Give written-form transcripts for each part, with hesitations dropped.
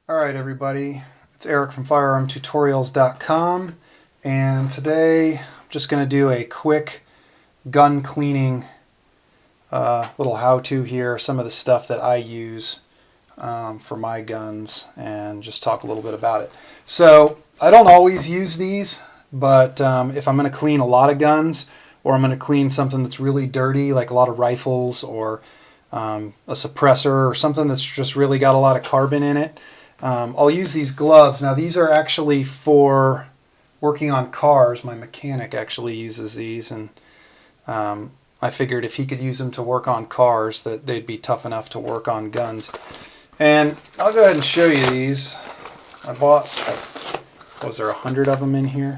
Alright everybody, it's Eric from firearmtutorials.com, and today I'm just going to do a quick gun cleaning little how-to here, some of the stuff that I use for my guns, and just talk a little bit about it. So I don't always use these, but if I'm going to clean a lot of guns, or I'm going to clean something that's really dirty, like a lot of rifles, or a suppressor, or something that's just really got a lot of carbon in it, I'll use these gloves. Now these are actually for working on cars. My mechanic actually uses these, and I figured if he could use them to work on cars that they'd be tough enough to work on guns. And I'll go ahead and show you these. I bought, was there 100 of them in here?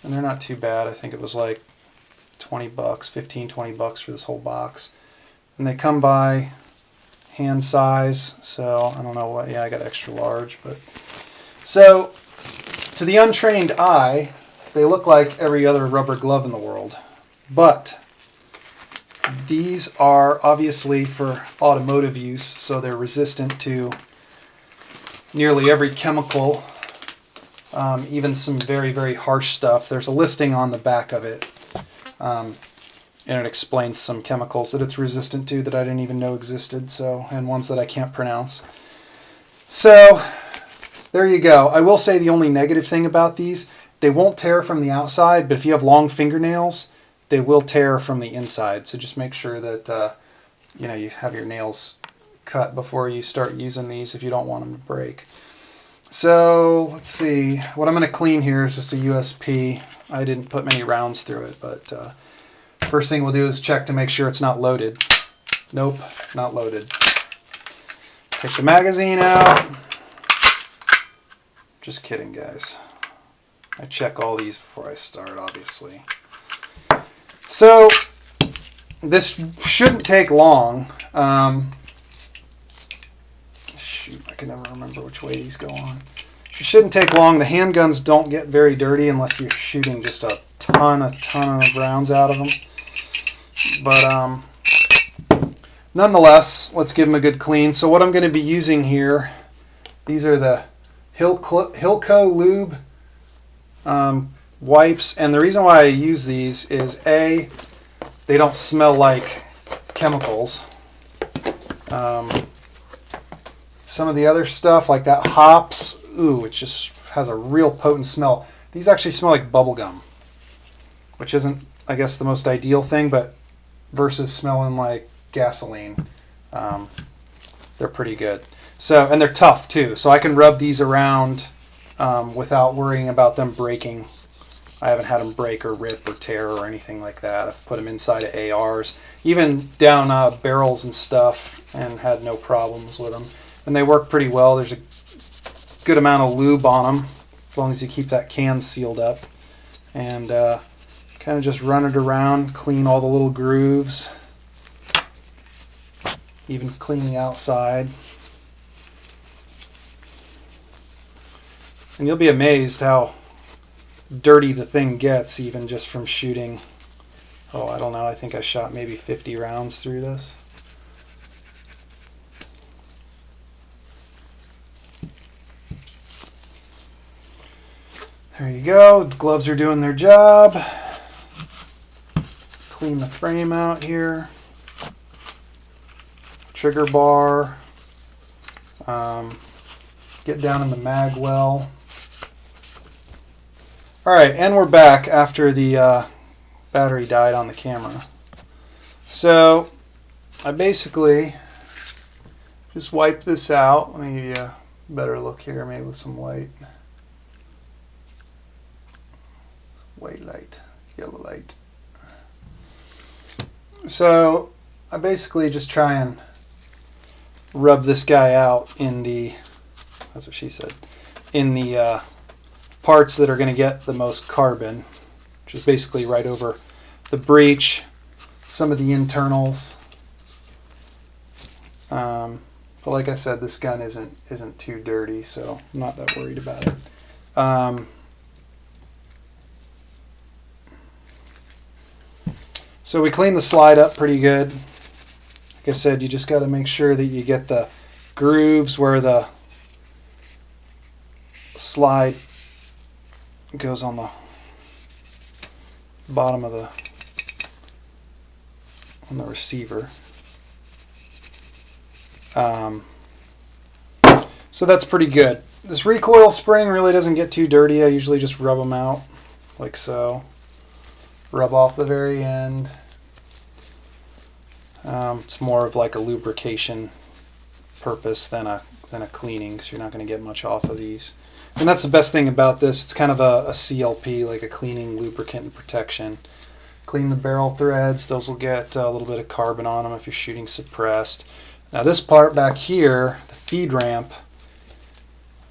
And they're not too bad. I think it was like 20 bucks, 15, 20 bucks for this whole box. And they come by hand size, so I don't know what, yeah, I got extra large, but so to the untrained eye they look like every other rubber glove in the world, but these are obviously for automotive use, so they're resistant to nearly every chemical, even some very, very harsh stuff. There's a listing on the back of it, and it explains some chemicals that it's resistant to that I didn't even know existed, so, and ones that I can't pronounce. So there you go. I will say the only negative thing about these, they won't tear from the outside, but if you have long fingernails, they will tear from the inside. So just make sure that you know, you have your nails cut before you start using these if you don't want them to break. So let's see. What I'm going to clean here is just a USP. I didn't put many rounds through it, but first thing we'll do is check to make sure it's not loaded. Nope, not loaded. Take the magazine out. Just kidding, guys. I check all these before I start, obviously. So this shouldn't take long. Shoot, I can never remember which way these go on. It shouldn't take long. The handguns don't get very dirty unless you're shooting just a ton of rounds out of them. But nonetheless, let's give them a good clean. So what I'm going to be using here, these are the Hilco Lube wipes, and the reason why I use these is A, they don't smell like chemicals. Some of the other stuff like that hops, ooh, it just has a real potent smell. These actually smell like bubble gum, which isn't, I guess, the most ideal thing, but versus smelling like gasoline, they're pretty good. So, and they're tough too, so I can rub these around without worrying about them breaking. I haven't had them break or rip or tear or anything like that. I've put them inside of ARs, even down barrels and stuff, and had no problems with them. And they work pretty well. There's a good amount of lube on them, as long as you keep that can sealed up. And kind of just run it around, clean all the little grooves, even clean the outside. And you'll be amazed how dirty the thing gets even just from shooting, oh, I don't know, I think I shot maybe 50 rounds through this. There you go, the gloves are doing their job. Clean the frame out here. Trigger bar. Get down in the mag well. Alright, and we're back after the battery died on the camera. So I basically just wipe this out. Let me give you a better look here, maybe with some light. White light, yellow light. So I basically just try and rub this guy out in the, that's what she said, in the parts that are going to get the most carbon, which is basically right over the breech, some of the internals. But like I said, this gun isn't too dirty, so I'm not that worried about it. So we cleaned the slide up pretty good. Like I said, you just got to make sure that you get the grooves where the slide goes on the bottom of the receiver. So that's pretty good. This recoil spring really doesn't get too dirty. I usually just rub them out like so. Rub off the very end. It's more of like a lubrication purpose than a cleaning, because you're not going to get much off of these. And that's the best thing about this. It's kind of a CLP, like a cleaning, lubricant, and protection. Clean the barrel threads. Those will get a little bit of carbon on them if you're shooting suppressed. Now this part back here, the feed ramp,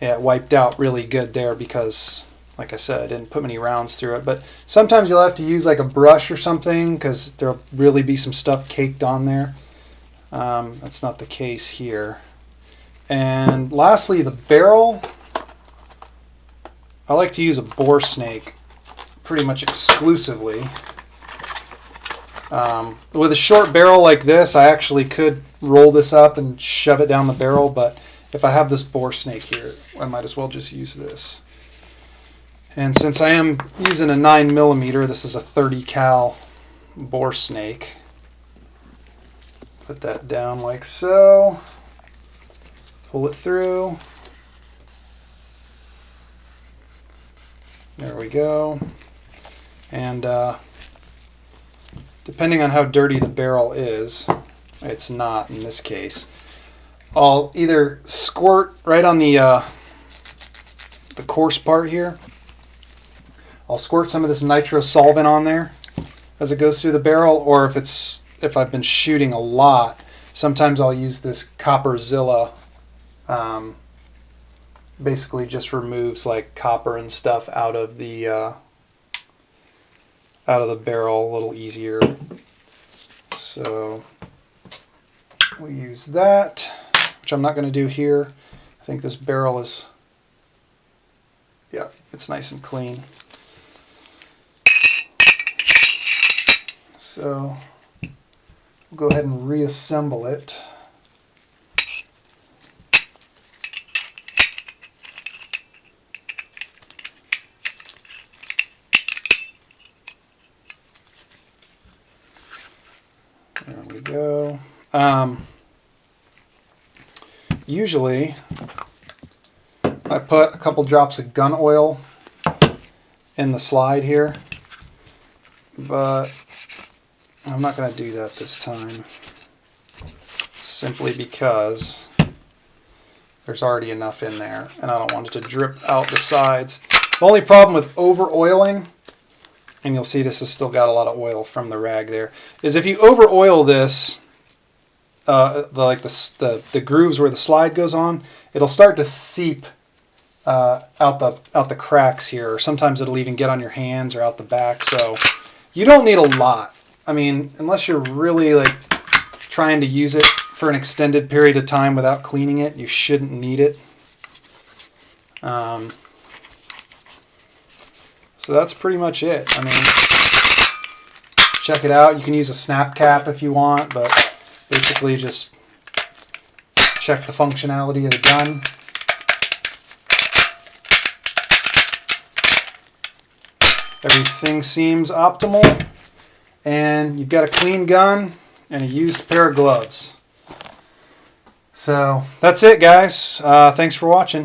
yeah, it wiped out really good there because, like I said, I didn't put many rounds through it. But sometimes you'll have to use like a brush or something because there'll really be some stuff caked on there. That's not the case here. And lastly, the barrel. I like to use a bore snake pretty much exclusively. With a short barrel like this, I actually could roll this up and shove it down the barrel, but if I have this bore snake here, I might as well just use this. And since I am using a 9mm, this is a 30 cal bore snake. Put that down like so. Pull it through. There we go. And depending on how dirty the barrel is, it's not in this case, I'll either squirt right on the coarse part here. I'll squirt some of this nitro solvent on there as it goes through the barrel, or if I've been shooting a lot, sometimes I'll use this Copperzilla. Basically just removes like copper and stuff out of the barrel a little easier. So we'll use that, which I'm not going to do here. I think this barrel is, yeah, it's nice and clean. So we'll go ahead and reassemble it. There we go. Usually I put a couple drops of gun oil in the slide here, but I'm not going to do that this time, simply because there's already enough in there and I don't want it to drip out the sides. The only problem with over oiling, and you'll see this has still got a lot of oil from the rag there, is if you over oil this, the grooves where the slide goes on, it'll start to seep out the cracks here, or sometimes it'll even get on your hands or out the back. So you don't need a lot. I mean, unless you're really like trying to use it for an extended period of time without cleaning it, you shouldn't need it. So that's pretty much it. I mean, check it out. You can use a snap cap if you want, but basically just check the functionality of the gun. Everything seems optimal, and you've got a clean gun and a used pair of gloves. So that's it, guys. Thanks for watching.